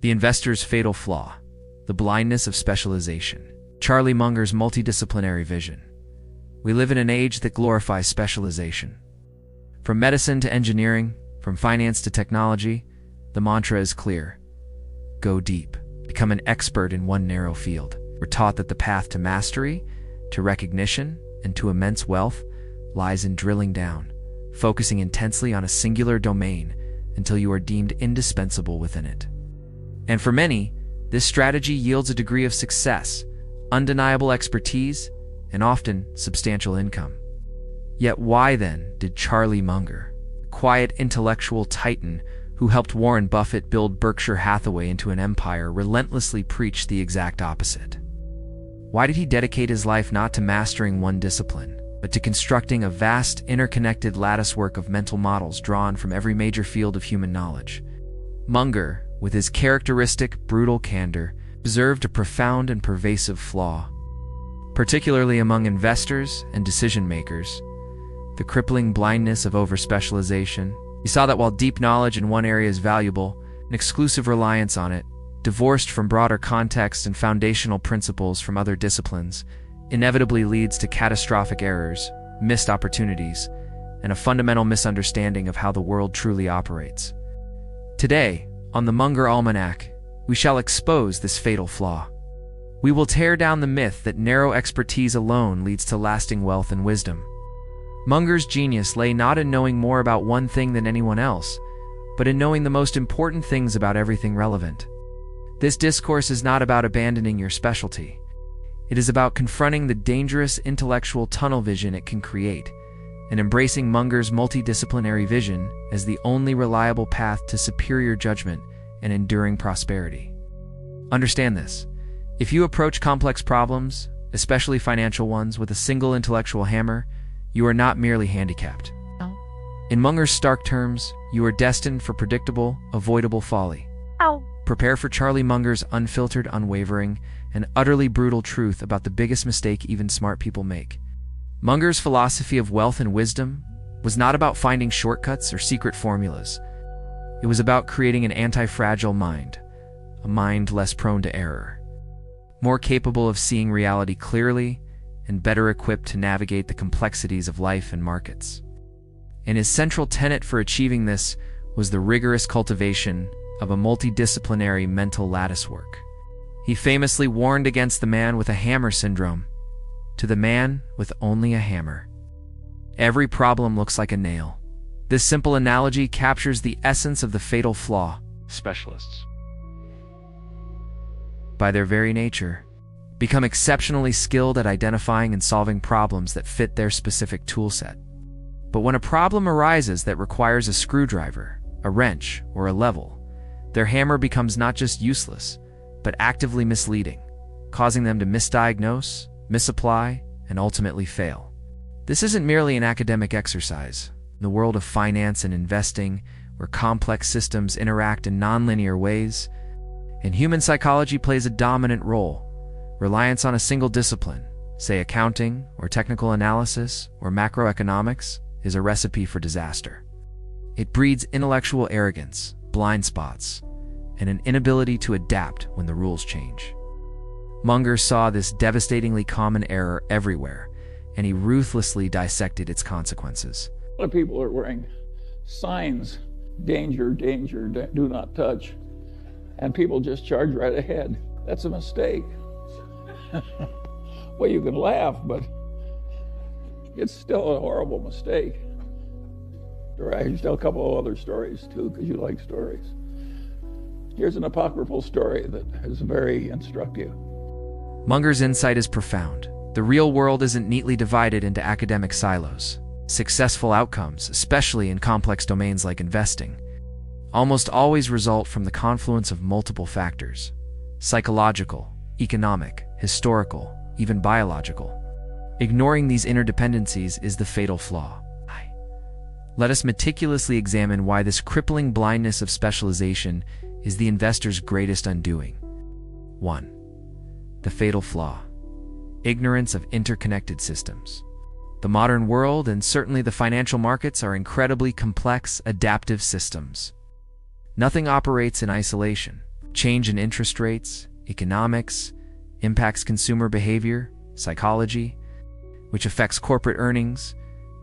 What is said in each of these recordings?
The investor's fatal flaw, the blindness of specialization. Charlie Munger's multidisciplinary vision. We live in an age that glorifies specialization. From medicine to engineering, from finance to technology, the mantra is clear. Go deep. Become an expert in one narrow field. We're taught that the path to mastery, to recognition, and to immense wealth lies in drilling down, focusing intensely on a singular domain until you are deemed indispensable within it. And for many, this strategy yields a degree of success, undeniable expertise, and often substantial income. Yet why then did Charlie Munger, the quiet intellectual titan who helped Warren Buffett build Berkshire Hathaway into an empire, relentlessly preach the exact opposite? Why did he dedicate his life not to mastering one discipline, but to constructing a vast, interconnected latticework of mental models drawn from every major field of human knowledge? Munger, with his characteristic, brutal candor, observed a profound and pervasive flaw, particularly among investors and decision-makers: the crippling blindness of overspecialization. He saw that while deep knowledge in one area is valuable, an exclusive reliance on it, divorced from broader context and foundational principles from other disciplines, inevitably leads to catastrophic errors, missed opportunities, and a fundamental misunderstanding of how the world truly operates. Today, on the Munger Almanac, we shall expose this fatal flaw. We will tear down the myth that narrow expertise alone leads to lasting wealth and wisdom. Munger's genius lay not in knowing more about one thing than anyone else, but in knowing the most important things about everything relevant. This discourse is not about abandoning your specialty. It is about confronting the dangerous intellectual tunnel vision it can create, and embracing Munger's multidisciplinary vision as the only reliable path to superior judgment and enduring prosperity. Understand this: if you approach complex problems, especially financial ones, with a single intellectual hammer, you are not merely handicapped. Ow. In Munger's stark terms, you are destined for predictable, avoidable folly. Ow. Prepare for Charlie Munger's unfiltered, unwavering, and utterly brutal truth about the biggest mistake even smart people make. Munger's philosophy of wealth and wisdom was not about finding shortcuts or secret formulas. It was about creating an anti-fragile mind, a mind less prone to error, more capable of seeing reality clearly, and better equipped to navigate the complexities of life and markets. And his central tenet for achieving this was the rigorous cultivation of a multidisciplinary mental latticework. He famously warned against the man with a hammer syndrome. To the man with only a hammer, every problem looks like a nail. This simple analogy captures the essence of the fatal flaw. Specialists, by their very nature, become exceptionally skilled at identifying and solving problems that fit their specific toolset. But when a problem arises that requires a screwdriver, a wrench, or a level, their hammer becomes not just useless, but actively misleading, causing them to misdiagnose, misapply, and ultimately fail. This isn't merely an academic exercise. In the world of finance and investing, where complex systems interact in nonlinear ways, and human psychology plays a dominant role, reliance on a single discipline, say accounting or technical analysis or macroeconomics, is a recipe for disaster. It breeds intellectual arrogance, blind spots, and an inability to adapt when the rules change. Munger saw this devastatingly common error everywhere, and he ruthlessly dissected its consequences. A lot of people are wearing signs, danger, danger, do not touch, and people just charge right ahead. That's a mistake. Well, you can laugh, but it's still a horrible mistake. I can tell a couple of other stories too, because you like stories. Here's an apocryphal story that is very instructive. Munger's insight is profound. The real world isn't neatly divided into academic silos. Successful outcomes, especially in complex domains like investing, almost always result from the confluence of multiple factors: psychological, economic, historical, even biological. Ignoring these interdependencies is the fatal flaw. Let us meticulously examine why this crippling blindness of specialization is the investor's greatest undoing. 1. The fatal flaw: ignorance of interconnected systems. The modern world, and certainly the financial markets, are incredibly complex, adaptive systems. Nothing operates in isolation. Change in interest rates, economics, impacts consumer behavior, psychology, which affects corporate earnings,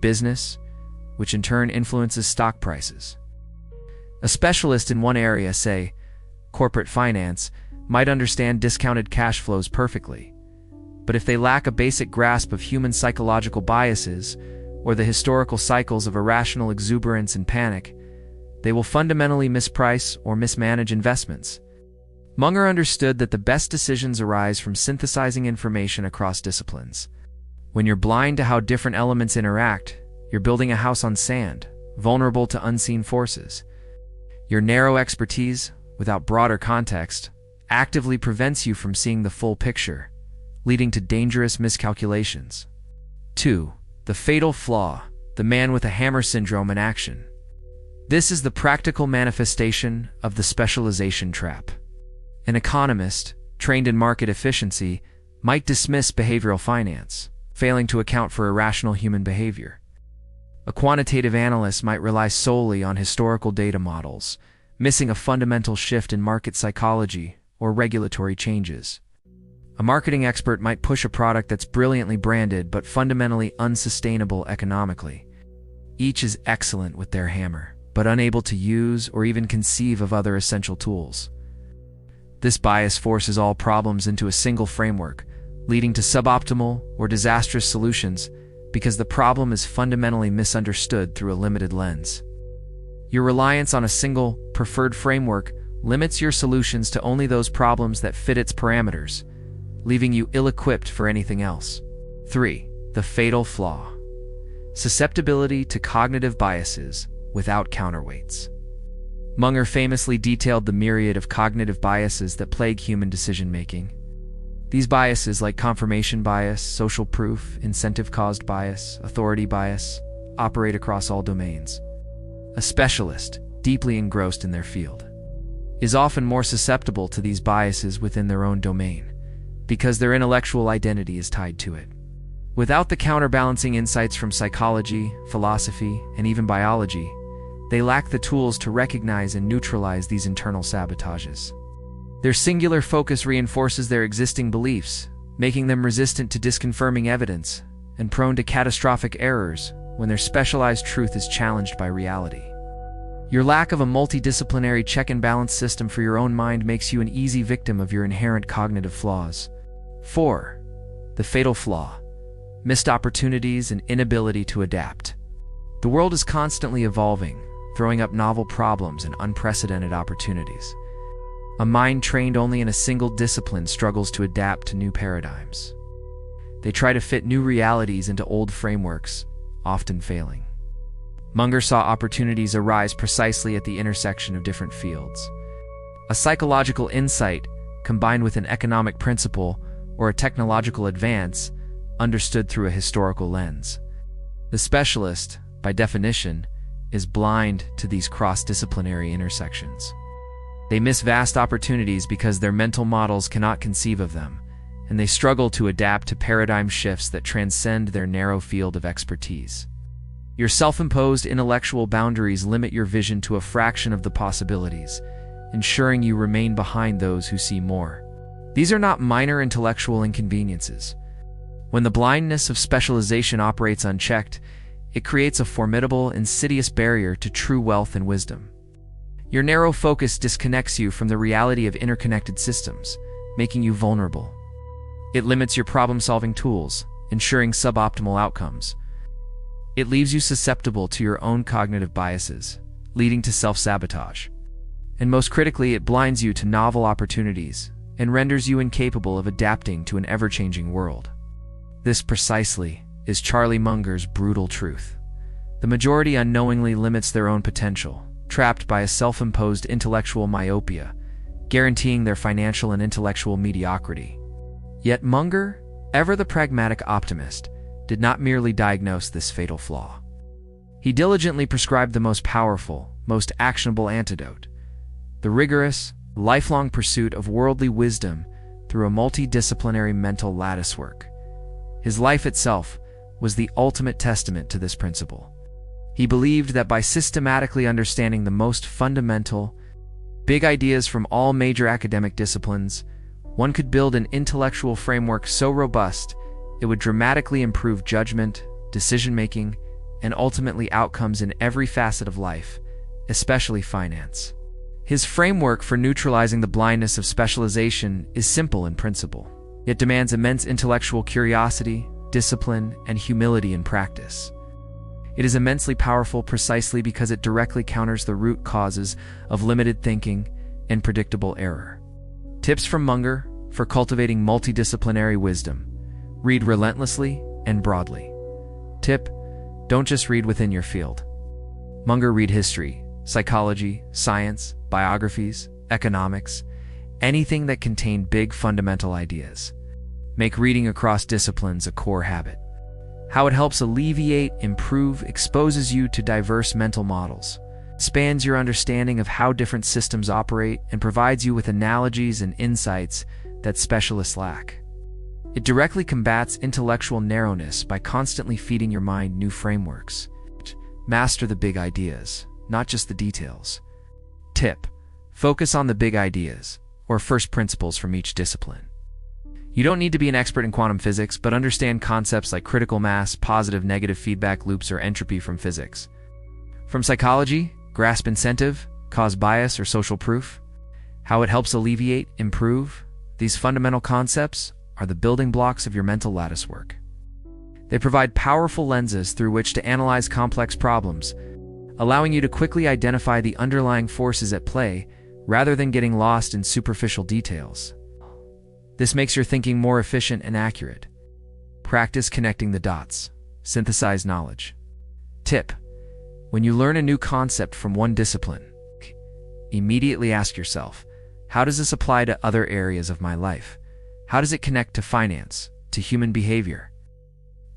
business, which in turn influences stock prices. A specialist in one area, say, corporate finance, might understand discounted cash flows perfectly, but if they lack a basic grasp of human psychological biases or the historical cycles of irrational exuberance and panic, they will fundamentally misprice or mismanage investments. Munger understood that the best decisions arise from synthesizing information across disciplines. When you're blind to how different elements interact, you're building a house on sand, vulnerable to unseen forces. Your narrow expertise, without broader context, actively prevents you from seeing the full picture, leading to dangerous miscalculations. 2. The fatal flaw, the man with a hammer syndrome in action. This is the practical manifestation of the specialization trap. An economist, trained in market efficiency, might dismiss behavioral finance, failing to account for irrational human behavior. A quantitative analyst might rely solely on historical data models, missing a fundamental shift in market psychology or regulatory changes. A marketing expert might push a product that's brilliantly branded but fundamentally unsustainable economically. Each is excellent with their hammer, but unable to use or even conceive of other essential tools. This bias forces all problems into a single framework, leading to suboptimal or disastrous solutions because the problem is fundamentally misunderstood through a limited lens. Your reliance on a single, preferred framework limits your solutions to only those problems that fit its parameters, leaving you ill-equipped for anything else. 3. The fatal flaw. Susceptibility to cognitive biases without counterweights. Munger famously detailed the myriad of cognitive biases that plague human decision-making. These biases, like confirmation bias, social proof, incentive-caused bias, authority bias, operate across all domains. A specialist, deeply engrossed in their field, is often more susceptible to these biases within their own domain, because their intellectual identity is tied to it. Without the counterbalancing insights from psychology, philosophy, and even biology, they lack the tools to recognize and neutralize these internal sabotages. Their singular focus reinforces their existing beliefs, making them resistant to disconfirming evidence and prone to catastrophic errors when their specialized truth is challenged by reality. Your lack of a multidisciplinary check and balance system for your own mind makes you an easy victim of your inherent cognitive flaws. 4. The fatal flaw. Missed opportunities and inability to adapt. The world is constantly evolving, throwing up novel problems and unprecedented opportunities. A mind trained only in a single discipline struggles to adapt to new paradigms. They try to fit new realities into old frameworks, often failing. Munger saw opportunities arise precisely at the intersection of different fields. A psychological insight, combined with an economic principle or a technological advance, understood through a historical lens. The specialist, by definition, is blind to these cross-disciplinary intersections. They miss vast opportunities because their mental models cannot conceive of them, and they struggle to adapt to paradigm shifts that transcend their narrow field of expertise. Your self-imposed intellectual boundaries limit your vision to a fraction of the possibilities, ensuring you remain behind those who see more. These are not minor intellectual inconveniences. When the blindness of specialization operates unchecked, it creates a formidable, insidious barrier to true wealth and wisdom. Your narrow focus disconnects you from the reality of interconnected systems, making you vulnerable. It limits your problem-solving tools, ensuring suboptimal outcomes. It leaves you susceptible to your own cognitive biases, leading to self-sabotage. And most critically, it blinds you to novel opportunities and renders you incapable of adapting to an ever-changing world. This precisely is Charlie Munger's brutal truth. The majority unknowingly limits their own potential, trapped by a self-imposed intellectual myopia, guaranteeing their financial and intellectual mediocrity. Yet Munger, ever the pragmatic optimist, did not merely diagnose this fatal flaw. He diligently prescribed the most powerful, most actionable antidote: the rigorous, lifelong pursuit of worldly wisdom through a multidisciplinary mental latticework. His life itself was the ultimate testament to this principle. He believed that by systematically understanding the most fundamental, big ideas from all major academic disciplines, one could build an intellectual framework so robust it would dramatically improve judgment, decision-making, and ultimately outcomes in every facet of life, especially finance. His framework for neutralizing the blindness of specialization is simple in principle, yet demands immense intellectual curiosity, discipline, and humility in practice. It is immensely powerful precisely because it directly counters the root causes of limited thinking and predictable error. Tips from Munger for cultivating multidisciplinary wisdom. Read relentlessly and broadly. Tip: don't just read within your field. Munger: read history, psychology, science, biographies, economics, anything that contain big fundamental ideas. Make reading across disciplines a core habit. How it helps alleviate, improve, exposes you to diverse mental models, expands your understanding of how different systems operate, and provides you with analogies and insights that specialists lack. It directly combats intellectual narrowness by constantly feeding your mind new frameworks. Master the big ideas, not just the details. Tip: focus on the big ideas, or first principles from each discipline. You don't need to be an expert in quantum physics, but understand concepts like critical mass, positive-negative feedback loops, or entropy from physics. From psychology, grasp incentive, cause bias, or social proof. How it helps alleviate, improve. These fundamental concepts are the building blocks of your mental lattice work. They provide powerful lenses through which to analyze complex problems, allowing you to quickly identify the underlying forces at play rather than getting lost in superficial details. This makes your thinking more efficient and accurate. Practice connecting the dots. Synthesize knowledge. Tip: when you learn a new concept from one discipline, immediately ask yourself, how does this apply to other areas of my life? How does it connect to finance, to human behavior,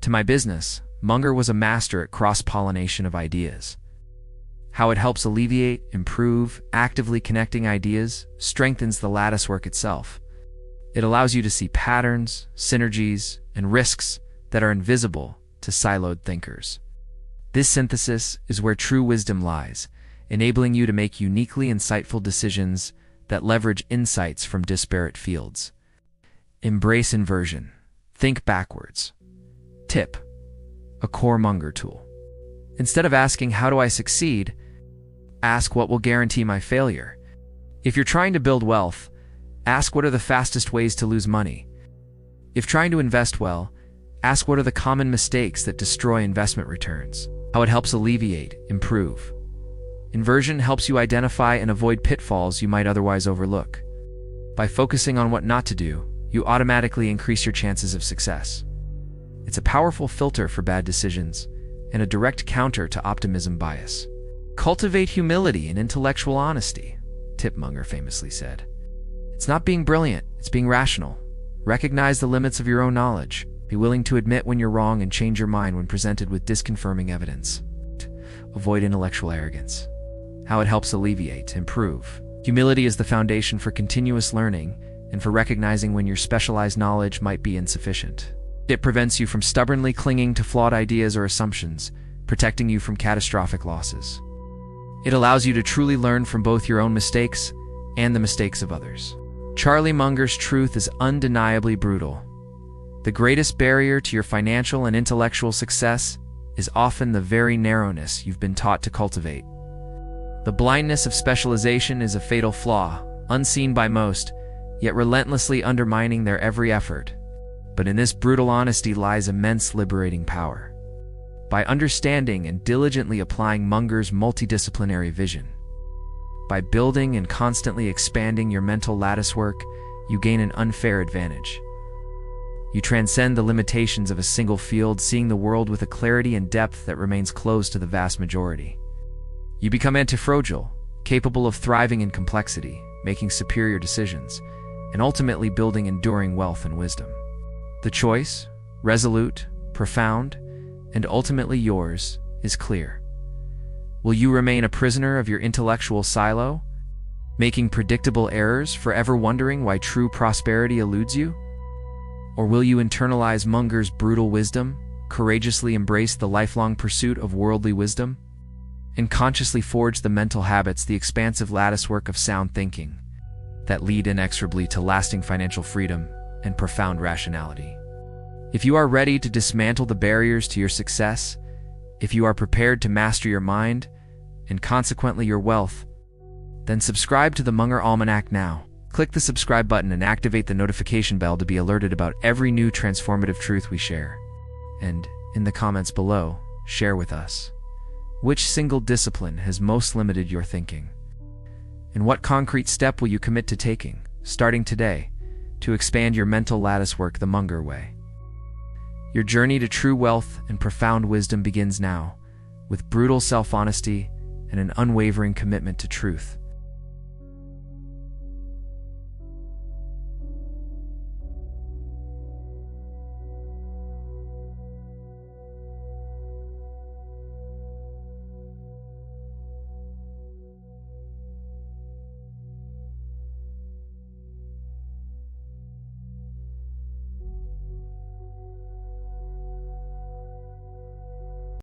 to my business? Munger was a master at cross-pollination of ideas. How it helps alleviate, improve, actively connecting ideas strengthens the lattice work itself. It allows you to see patterns, synergies, and risks that are invisible to siloed thinkers. This synthesis is where true wisdom lies, enabling you to make uniquely insightful decisions that leverage insights from disparate fields. Embrace inversion. Think backwards. Tip: a core Munger tool. Instead of asking, how do I succeed? Ask, what will guarantee my failure? If you're trying to build wealth, ask, what are the fastest ways to lose money? If trying to invest well, ask, what are the common mistakes that destroy investment returns? How it helps alleviate, improve. Inversion helps you identify and avoid pitfalls you might otherwise overlook. By focusing on what not to do, you automatically increase your chances of success. It's a powerful filter for bad decisions and a direct counter to optimism bias. Cultivate humility and intellectual honesty, Tip Munger famously said. It's not being brilliant, it's being rational. Recognize the limits of your own knowledge. Be willing to admit when you're wrong and change your mind when presented with disconfirming evidence. Avoid intellectual arrogance. How it helps alleviate, improve. Humility is the foundation for continuous learning and for recognizing when your specialized knowledge might be insufficient. It prevents you from stubbornly clinging to flawed ideas or assumptions, protecting you from catastrophic losses. It allows you to truly learn from both your own mistakes and the mistakes of others. Charlie Munger's truth is undeniably brutal. The greatest barrier to your financial and intellectual success is often the very narrowness you've been taught to cultivate. The blindness of specialization is a fatal flaw, unseen by most, yet relentlessly undermining their every effort. But in this brutal honesty lies immense liberating power. By understanding and diligently applying Munger's multidisciplinary vision, by building and constantly expanding your mental lattice work, you gain an unfair advantage. You transcend the limitations of a single field, seeing the world with a clarity and depth that remains closed to the vast majority. You become antifragile, capable of thriving in complexity, making superior decisions, and ultimately building enduring wealth and wisdom. The choice, resolute, profound, and ultimately yours, is clear. Will you remain a prisoner of your intellectual silo, making predictable errors, forever wondering why true prosperity eludes you? Or will you internalize Munger's brutal wisdom, courageously embrace the lifelong pursuit of worldly wisdom? and consciously forge the mental habits, the expansive latticework of sound thinking that lead inexorably to lasting financial freedom and profound rationality. If you are ready to dismantle the barriers to your success, if you are prepared to master your mind and consequently your wealth, then subscribe to the Munger Almanac now. Click the subscribe button and activate the notification bell to be alerted about every new transformative truth we share. And in the comments below, share with us which single discipline has most limited your thinking, and what concrete step will you commit to taking, starting today, to expand your mental latticework the Munger way. Your journey to true wealth and profound wisdom begins now, with brutal self-honesty and an unwavering commitment to truth.